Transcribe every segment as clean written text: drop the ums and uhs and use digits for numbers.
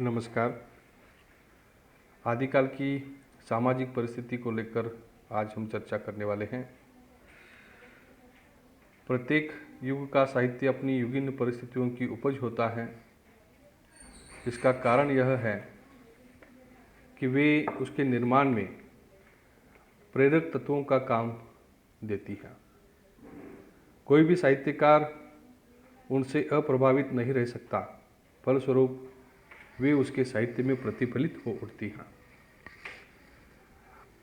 नमस्कार। आदिकाल की सामाजिक परिस्थिति को लेकर आज हम चर्चा करने वाले हैं। प्रत्येक युग का साहित्य अपनी विभिन्न परिस्थितियों की उपज होता है। इसका कारण यह है कि वे उसके निर्माण में प्रेरक तत्वों का काम देती है। कोई भी साहित्यकार उनसे अप्रभावित नहीं रह सकता, फलस्वरूप वे उसके साहित्य में प्रतिफलित हो उठती हैं।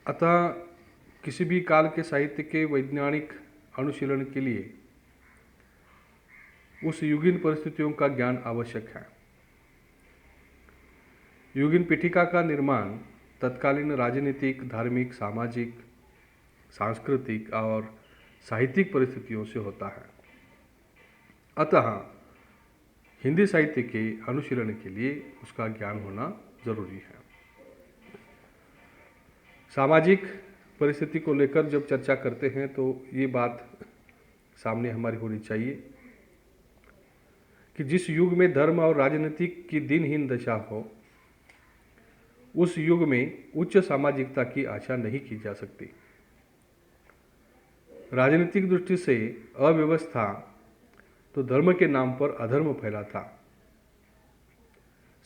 अतः किसी भी काल के साहित्य के वैज्ञानिक अनुशीलन के लिए उस युगीन परिस्थितियों का ज्ञान आवश्यक है। युगीन पीठिका का निर्माण तत्कालीन राजनीतिक, धार्मिक, सामाजिक, सांस्कृतिक और साहित्यिक परिस्थितियों से होता है। अतः हिंदी साहित्य के अनुशीलन के लिए उसका ज्ञान होना जरूरी है। सामाजिक परिस्थिति को लेकर जब चर्चा करते हैं तो ये बात सामने हमारी होनी चाहिए कि जिस युग में धर्म और राजनीतिक की दिनहीन दशा हो, उस युग में उच्च सामाजिकता की आशा नहीं की जा सकती। राजनीतिक दृष्टि से अव्यवस्था तो धर्म के नाम पर अधर्म फैला था।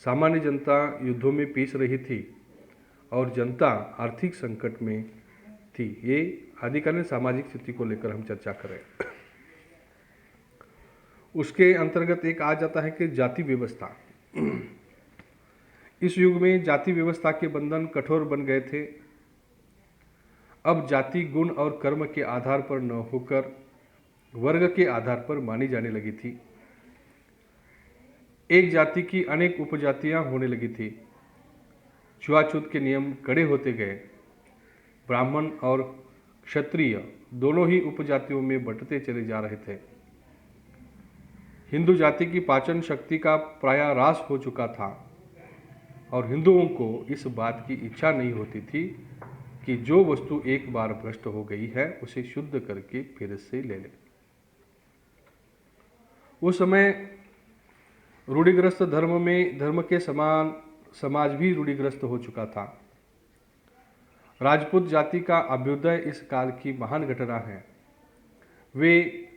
सामान्य जनता युद्धों में पीस रही थी और जनता आर्थिक संकट में थी। ये आदिकालीन सामाजिक स्थिति को लेकर हम चर्चा करें। उसके अंतर्गत एक आ जाता है कि जाति व्यवस्था। इस युग में जाति व्यवस्था के बंधन कठोर बन गए थे। अब जाति गुण और कर्म के आधार पर न होकर वर्ग के आधार पर मानी जाने लगी थी। एक जाति की अनेक उपजातियां होने लगी थी। छुआछूत के नियम कड़े होते गए। ब्राह्मण और क्षत्रिय दोनों ही उपजातियों में बंटते चले जा रहे थे। हिंदू जाति की पाचन शक्ति का प्रायः ह्रास हो चुका था और हिंदुओं को इस बात की इच्छा नहीं होती थी कि जो वस्तु एक बार भ्रष्ट हो गई है उसे शुद्ध करके फिर से ले लें। उस समय रूढ़िग्रस्त धर्म के समान समाज भी रूढ़िग्रस्त हो चुका था। राजपूत जाति का अभ्युदय इस काल की महान घटना है। वे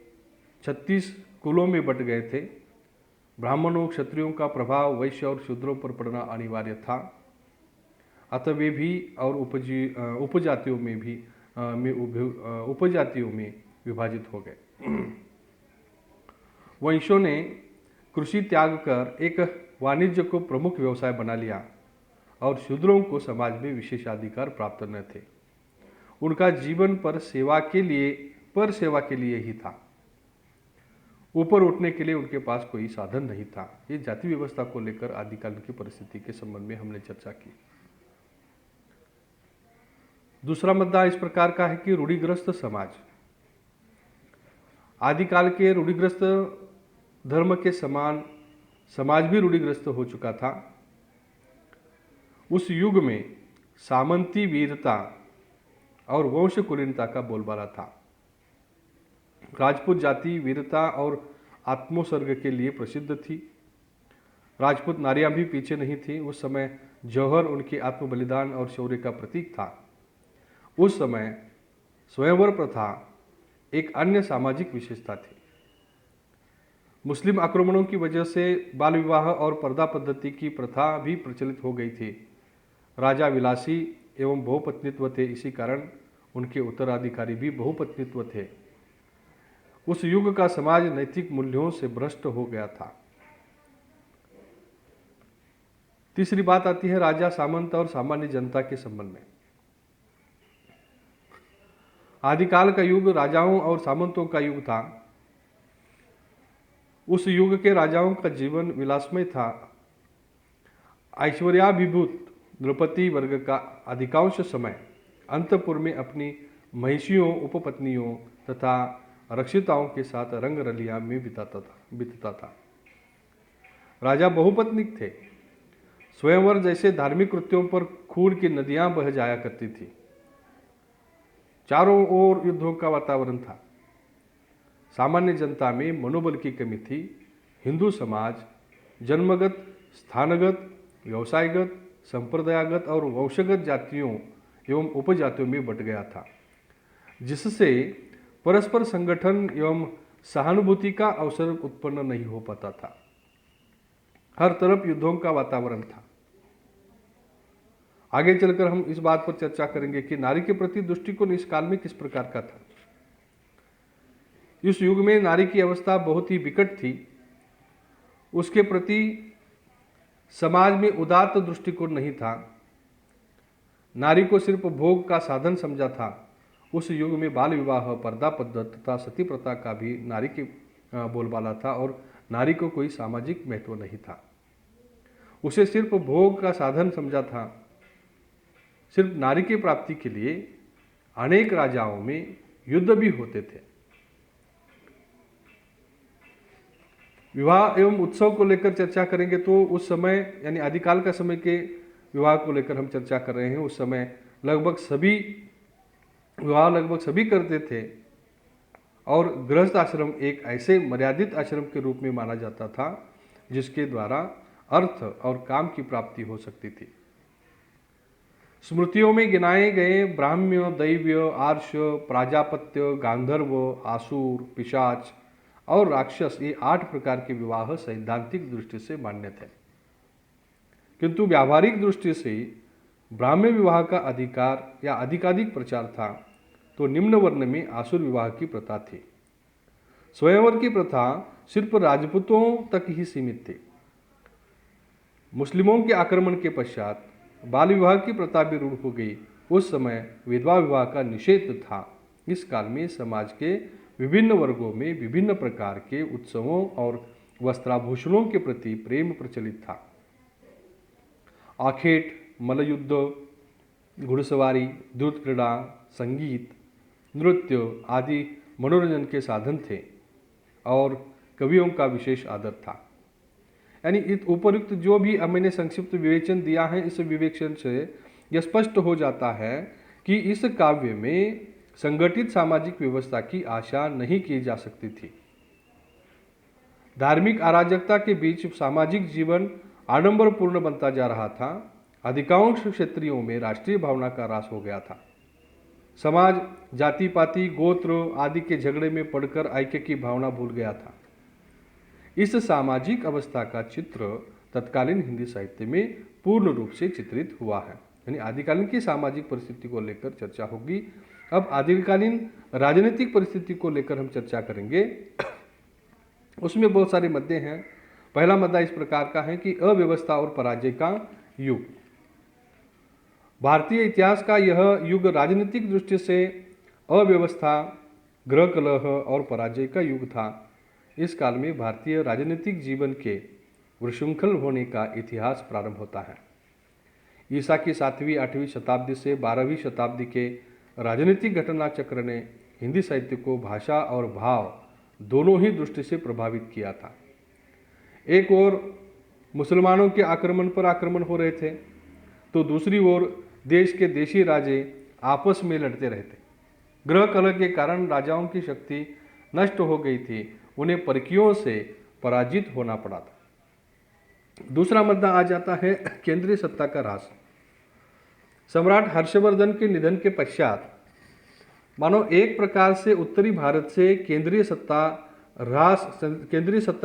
36 कुलों में बट गए थे। ब्राह्मणों, क्षत्रियों का प्रभाव वैश्य और शूद्रों पर पड़ना अनिवार्य था। अतः वे भी और उपजातियों में विभाजित हो गए। वंशों ने कृषि त्याग कर एक वाणिज्य को प्रमुख व्यवसाय बना लिया और शूद्रों को समाज में विशेषाधिकार प्राप्त न थे। उनका जीवन पर सेवा के लिए ही था। ऊपर उठने के लिए उनके पास कोई साधन नहीं था। ये जाति व्यवस्था को लेकर आदिकाल की परिस्थिति के संबंध में हमने चर्चा की। दूसरा मुद्दा इस प्रकार का है कि रूढ़िग्रस्त समाज। आदिकाल के रूढ़िग्रस्त धर्म के समान समाज भी रूढ़िग्रस्त हो चुका था। उस युग में सामंती वीरता और वंश कुलीनता का बोलबाला था। राजपूत जाति वीरता और आत्मोत्सर्ग के लिए प्रसिद्ध थी। राजपूत नारियां भी पीछे नहीं थी। उस समय जौहर उनके आत्म बलिदान और शौर्य का प्रतीक था। उस समय स्वयंवर प्रथा एक अन्य सामाजिक विशेषता थी। मुस्लिम आक्रमणों की वजह से बाल विवाह और पर्दा पद्धति की प्रथा भी प्रचलित हो गई थी। राजा विलासी एवं बहुपत्नीत्व थे, इसी कारण उनके उत्तराधिकारी भी बहुपत्नीत्व थे। उस युग का समाज नैतिक मूल्यों से भ्रष्ट हो गया था। तीसरी बात आती है राजा, सामंत और सामान्य जनता के संबंध में। आदिकाल का युग राजाओं और सामंतों का युग था। उस युग के राजाओं का जीवन विलासमय था। ऐश्वर्याभिभूत नृपति वर्ग का अधिकांश समय अंतपुर में अपनी महिषियों, उपपत्नियों तथा रक्षिताओं के साथ रंग रलिया में बीतता था। राजा बहुपत्निक थे। स्वयंवर जैसे धार्मिक कृत्यों पर खून की नदियां बह जाया करती थी। चारों ओर युद्धों का वातावरण था। सामान्य जनता में मनोबल की कमी थी। हिंदू समाज जन्मगत, स्थानगत व्यवसायगत, संप्रदायगत और वंशगत जातियों एवं उपजातियों में बंट गया था, जिससे परस्पर संगठन एवं सहानुभूति का अवसर उत्पन्न नहीं हो पाता था। हर तरफ युद्धों का वातावरण था। आगे चलकर हम इस बात पर चर्चा करेंगे कि नारी के प्रति दृष्टिकोण इस काल में किस प्रकार का था। इस युग में नारी की अवस्था बहुत ही विकट थी। उसके प्रति समाज में उदात्त दृष्टिकोण नहीं था। नारी को सिर्फ भोग का साधन समझा था। उस युग में बाल विवाह, पर्दा पद्धत तथा सती प्रथा का भी नारी के बोलबाला था और नारी को कोई सामाजिक महत्व नहीं था। उसे सिर्फ भोग का साधन समझा था। सिर्फ नारी की प्राप्ति के लिए अनेक राजाओं में युद्ध भी होते थे। विवाह एवं उत्सव को लेकर चर्चा करेंगे तो उस समय यानी आदिकाल का समय के विवाह को लेकर हम चर्चा कर रहे हैं। उस समय लगभग सभी करते थे और गृहस्थ आश्रम एक ऐसे मर्यादित आश्रम के रूप में माना जाता था जिसके द्वारा अर्थ और काम की प्राप्ति हो सकती थी। स्मृतियों में गिनाए गए ब्राह्म्य, दैव्य, आर्ष, प्राजापत्य, गांधर्व, आसुर, पिशाच और राक्षस, ये 8 प्रकार के विवाह सैद्धांतिक दृष्टि से मान्य थे। किंतु व्यावहारिक दृष्टि से ब्राह्म्य विवाह का अधिकार या अधिकाधिक प्रचार था, तो निम्न वर्ण में आसुर विवाह की प्रथा थी। स्वयंवर की प्रथा सिर्फ राजपूतों तक ही सीमित थी। मुस्लिमों के आक्रमण के पश्चात बाल विवाह की प्रथा भी रूढ़ हो गई। उस समय विधवा विवाह का निषेध था। इस काल में समाज के विभिन्न वर्गों में विभिन्न प्रकार के उत्सवों और वस्त्राभूषणों के प्रति प्रेम प्रचलित था। आखेट, मल्लयुद्ध, घुड़सवारी, द्रुत क्रीड़ा, संगीत, नृत्य आदि मनोरंजन के साधन थे और कवियों का विशेष आदर था। यानी इस उपयुक्त जो भी मैंने संक्षिप्त विवेचन दिया है, इस विवेचन से यह स्पष्ट हो जाता है कि इस काव्य में संगठित सामाजिक व्यवस्था की आशा नहीं की जा सकती थी। धार्मिक अराजकता के बीच सामाजिक जीवन आडंबरपूर्ण बनता जा रहा था। अधिकांश क्षेत्रों में राष्ट्रीय भावना का ह्रास हो गया था। समाज जाति पाति, गोत्र आदि के झगड़े में पड़कर ऐक्य की भावना भूल गया था। इस सामाजिक अवस्था का चित्र तत्कालीन हिंदी साहित्य में पूर्ण रूप से चित्रित हुआ है। यानी आदिकालीन की सामाजिक परिस्थिति को लेकर चर्चा होगी। अब आदिकालीन राजनीतिक परिस्थिति को लेकर हम चर्चा करेंगे। उसमें बहुत सारे मुद्दे हैं। पहला मुद्दा इस प्रकार का है कि अव्यवस्था और पराजय का युग। भारतीय इतिहास का यह युग राजनीतिक दृष्टि से अव्यवस्था, गृह कलह और पराजय का युग था। इस काल में भारतीय राजनीतिक जीवन के विशृंखल होने का इतिहास प्रारंभ होता है। ईसा की 7वीं 8वीं शताब्दी से 12वीं शताब्दी के राजनीतिक घटना चक्र ने हिंदी साहित्य को भाषा और भाव दोनों ही दृष्टि से प्रभावित किया था। एक ओर मुसलमानों के आक्रमण पर आक्रमण हो रहे थे, तो दूसरी ओर देश के देशी राजे आपस में लड़ते रहते। गृह कलह के कारण राजाओं की शक्ति नष्ट हो गई थी। उन्हें परखियों से पराजित होना पड़ा था। दूसरा मुद्दा आ जाता है केंद्रीय सत्ता का ह्रास। सम्राट हर्षवर्धन के निधन के पश्चात मानो एक प्रकार से उत्तरी भारत से केंद्रीय सत्ता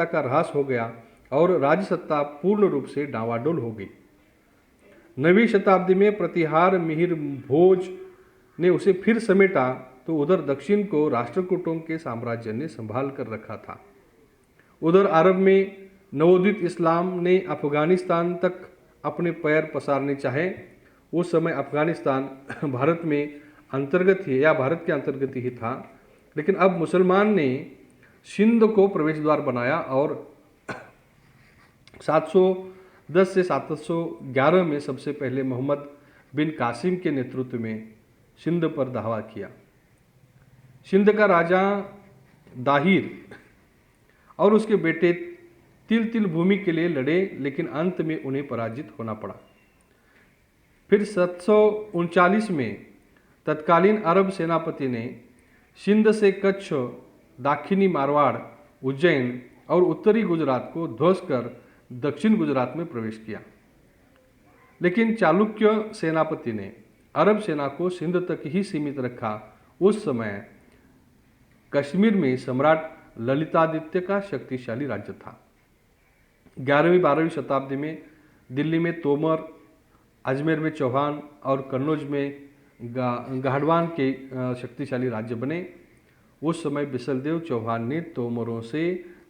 का ह्रास हो गया और राज्य सत्ता पूर्ण रूप से डावाडोल हो गई। 9वीं शताब्दी में प्रतिहार मिहिर भोज ने उसे फिर समेटा, तो उधर दक्षिण को राष्ट्रकूटों के साम्राज्य ने संभाल कर रखा था। उधर अरब में नवोदित इस्लाम ने अफगानिस्तान तक अपने पैर पसारने चाहे। उस समय अफगानिस्तान भारत में अंतर्गत ही या भारत के अंतर्गत ही था, लेकिन अब मुसलमान ने सिंध को प्रवेश द्वार बनाया और 710 से 711 में सबसे पहले मोहम्मद बिन कासिम के नेतृत्व में सिंध पर दावा किया। सिंध का राजा दाहिर और उसके बेटे तिल तिल भूमि के लिए लड़े, लेकिन अंत में उन्हें पराजित होना पड़ा। फिर 739 में तत्कालीन अरब सेनापति ने सिंध से कच्छ, दाखिनी मारवाड़, उज्जैन और उत्तरी गुजरात को ध्वस्त कर दक्षिण गुजरात में प्रवेश किया। लेकिन चालुक्य सेनापति ने अरब सेना को सिंध तक ही सीमित रखा। उस समय कश्मीर में सम्राट ललितादित्य का शक्तिशाली राज्य था। 11वीं-12वीं शताब्दी में दिल्ली में तोमर, अजमेर में चौहान और कन्नौज में गाहडवान के शक्तिशाली राज्य बने। उस समय बिसलदेव चौहान ने तोमरों से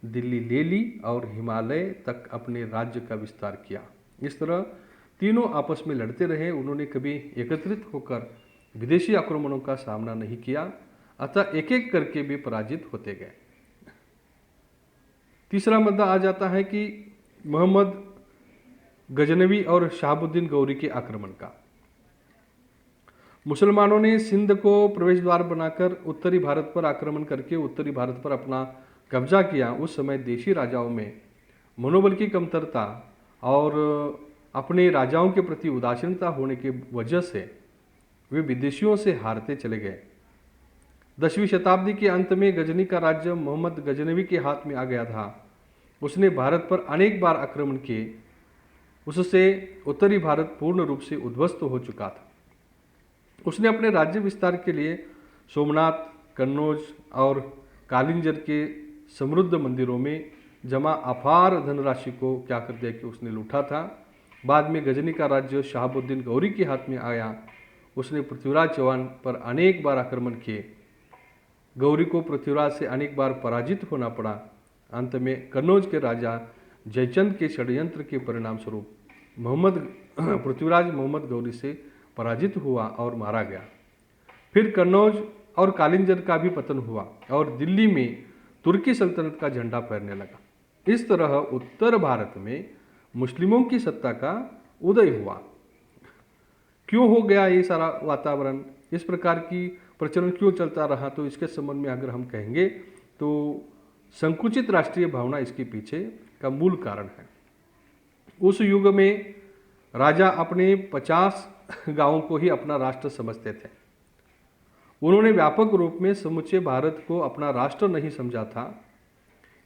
दिल्ली ले ली और हिमालय तक अपने राज्य का विस्तार किया। इस तरह तीनों आपस में लड़ते रहे। उन्होंने कभी एकत्रित होकर विदेशी आक्रमणों का सामना नहीं किया, अतः एक एक करके भी पराजित होते गए। तीसरा मुद्दा आ जाता है कि मोहम्मद गजनवी और शहाबुद्दीन गौरी के आक्रमण का। मुसलमानों ने सिंध को प्रवेश द्वार बनाकर उत्तरी भारत पर आक्रमण करके उत्तरी भारत पर अपना कब्जा किया। उस समय देशी राजाओं में मनोबल की कमतरता और अपने राजाओं के प्रति उदासीनता होने की वजह से वे विदेशियों से हारते चले गए। 10वीं शताब्दी के अंत में गजनी का राज्य मोहम्मद गजनवी के हाथ में आ गया था। उसने भारत पर अनेक बार आक्रमण किए। उससे उत्तरी भारत पूर्ण रूप से उद्ध्वस्त हो चुका था। उसने अपने राज्य विस्तार के लिए सोमनाथ, कन्नौज और कालिंजर के समृद्ध मंदिरों में जमा अपार धनराशि को क्या कर दिया कि उसने लूटा था। बाद में गजनी का राज्य शहाबुद्दीन गौरी के हाथ में आया। उसने पृथ्वीराज चौहान पर अनेक बार आक्रमण किए। गौरी को पृथ्वीराज से अनेक बार पराजित होना पड़ा। अंत में कन्नौज के राजा जयचंद के षड्यंत्र के परिणाम स्वरूप पृथ्वीराज मोहम्मद गौरी से पराजित हुआ और मारा गया। फिर कन्नौज और कालिंजर का भी पतन हुआ और दिल्ली में तुर्की सल्तनत का झंडा फहरने लगा। इस तरह उत्तर भारत में मुस्लिमों की सत्ता का उदय हुआ। क्यों हो गया ये सारा वातावरण, इस प्रकार की प्रचलन क्यों चलता रहा, तो इसके संबंध में अगर हम कहेंगे तो संकुचित राष्ट्रीय भावना इसके पीछे का मूल कारण है। उस युग में राजा अपने 50 गांवों को ही अपना राष्ट्र समझते थे। उन्होंने व्यापक रूप में समूचे भारत को अपना राष्ट्र नहीं समझा था।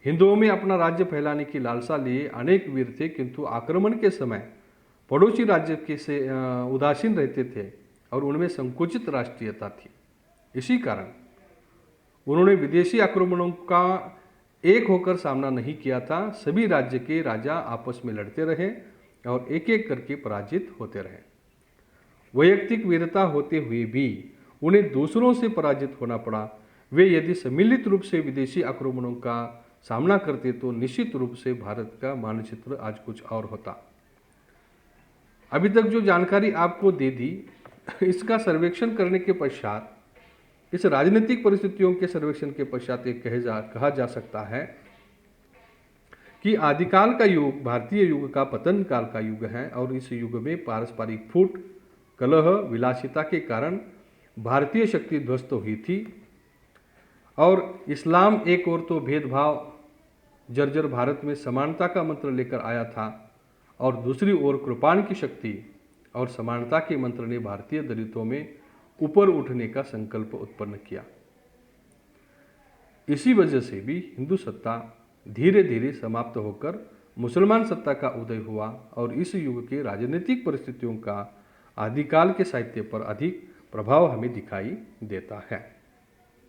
हिंदुओं में अपना राज्य फैलाने की लालसा लिए अनेक वीर थे, किंतु आक्रमण के समय पड़ोसी राज्य के से उदासीन रहते थे और उनमें संकुचित राष्ट्रीयता थी। इसी कारण उन्होंने विदेशी आक्रमणों का एक होकर सामना नहीं किया था। सभी राज्य के राजा आपस में लड़ते रहे और एक एक करके पराजित होते रहे। वैयक्तिक वीरता होते हुए भी उन्हें दूसरों से पराजित होना पड़ा। वे यदि सम्मिलित रूप से विदेशी आक्रमणों का सामना करते तो निश्चित रूप से भारत का मानचित्र आज कुछ और होता। अभी तक जो जानकारी आपको दे दी, इसका सर्वेक्षण करने के पश्चात, इस राजनीतिक परिस्थितियों के सर्वेक्षण के पश्चात एक कहा जा सकता है कि आदिकाल का युग भारतीय युग का पतन काल का युग है और इस युग में पारस्परिक फूट, कलह, विलासिता के कारण भारतीय शक्ति ध्वस्त हुई थी और इस्लाम एक ओर तो भेदभाव जर्जर भारत में समानता का मंत्र लेकर आया था और दूसरी ओर कृपाण की शक्ति और समानता के मंत्र ने भारतीय दलितों में ऊपर उठने का संकल्प उत्पन्न किया। इसी वजह से भी हिंदू सत्ता धीरे धीरे समाप्त होकर मुसलमान सत्ता का उदय हुआ और इस युग के राजनीतिक परिस्थितियों का आदिकाल के साहित्य पर अधिक प्रभाव हमें दिखाई देता है।